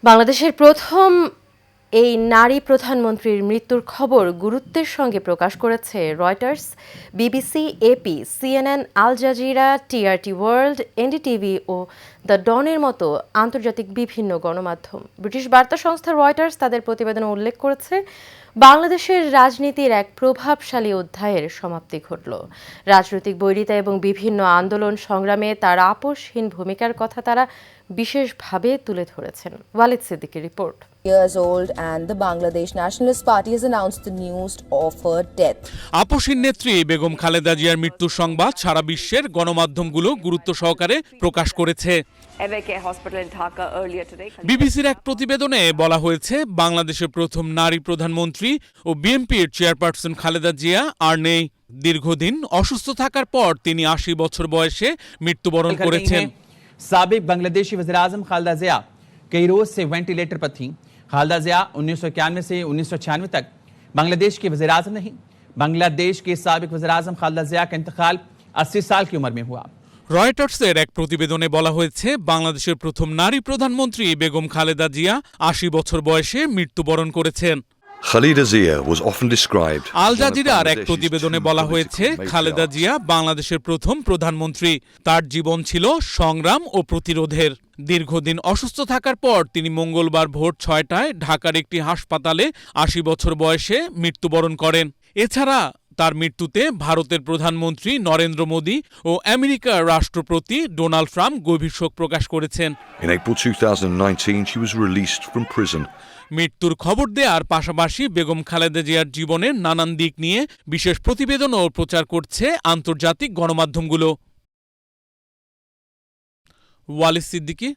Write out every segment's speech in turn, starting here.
বাংলাদেশের প্রথম এই নারী প্রধানমন্ত্রীর মৃত্যুর খবর গুরুত্বের সঙ্গে প্রকাশ করেছে Reuters, BBC, AP, CNN, Al Jazeera, TRT World, NDTV ও দ্য ডনের মতো আন্তর্জাতিক বিভিন্ন গণমাধ্যম। ব্রিটিশ বার্তা সংস্থা রয়টার্স তাদের প্রতিবেদনে উল্লেখ করেছে, বাংলাদেশের রাজনীতির এক প্রভাবশালী অধ্যায়ের সমাপ্তি ঘটল। রাজনৈতিক বৈরিতা এবং বিভিন্ন আন্দোলন সংগ্রামে তার আপোষহীন ভূমিকার কথা তারা বিশেষভাবে তুলে ধরেছেন। ওয়ালিদ সিদ্দিকীর রিপোর্ট। Years old and the Bangladesh Nationalist Party has announced the news of her death. আপোষহীন নেত্রী বেগম খালেদা জিয়ার মৃত্যুর সংবাদ সারা বিশ্বের গণমাধ্যমগুলো গুরুত্ব সহকারে প্রকাশ করেছে। বিবিসির এক প্রতিবেদনে বলা হয়েছে, বাংলাদেশের প্রথম নারী প্রধানমন্ত্রী ও বিএনপির চেয়ারপারসন খালেদা জিয়া আর নেই। দীর্ঘদিন অসুস্থ থাকার পর তিনি ৮০ বছর বয়সে মৃত্যুবরণ করেছেন। साबिक बांग्लादेशी वज़ीर आज़म खालिदा ज़िया कई रोज से वेंटिलेटर पर थीं। खालिदा ज़िया 1991 से 1996 तक बांग्लादेश के वज़ीर आज़म नहीं। बांग्लादेश के साबिक वज़ीर आज़म खालिदा ज़िया का इंतकाल 80 साल की उम्र में हुआ। রয়টার্সের এক প্রতিবেদনে বলা হয়েছে, বাংলাদেশের প্রথম নারী প্রধানমন্ত্রী বেগম খালেদা জিয়া ৮০ বছর বয়সে মৃত্যুবরণ করেছেন। Khaleda Zia was often described আল জাজিরার এক প্রতিবেদনে বলা হয়েছে, খালেদা জিয়া বাংলাদেশের প্রথম প্রধানমন্ত্রী। তার জীবন ছিল সংগ্রাম ও প্রতিরোধের। দীর্ঘদিন অসুস্থ থাকার পর তিনি মঙ্গলবার ভোর ৬টায় ঢাকার একটি হাসপাতালে ৮০ বছর বয়সে মৃত্যুবরণ করেন। এছাড়া তার মৃত্যুতে ভারতের প্রধানমন্ত্রী নরেন্দ্র মোদী ও আমেরিকার রাষ্ট্রপতি ডোনাল্ড ট্রাম্প গভীর শোক প্রকাশ করেছেন। In April 2019, she was released from prison. মৃত্যুর খবর দেওয়ার পাশাপাশি বেগম খালেদা জিয়ার জীবনের নানান দিক নিয়ে বিশেষ প্রতিবেদনও প্রচার করছে আন্তর্জাতিক গণমাধ্যমগুলো। Walid Siddiqui,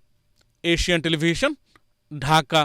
Asian television, Dhaka.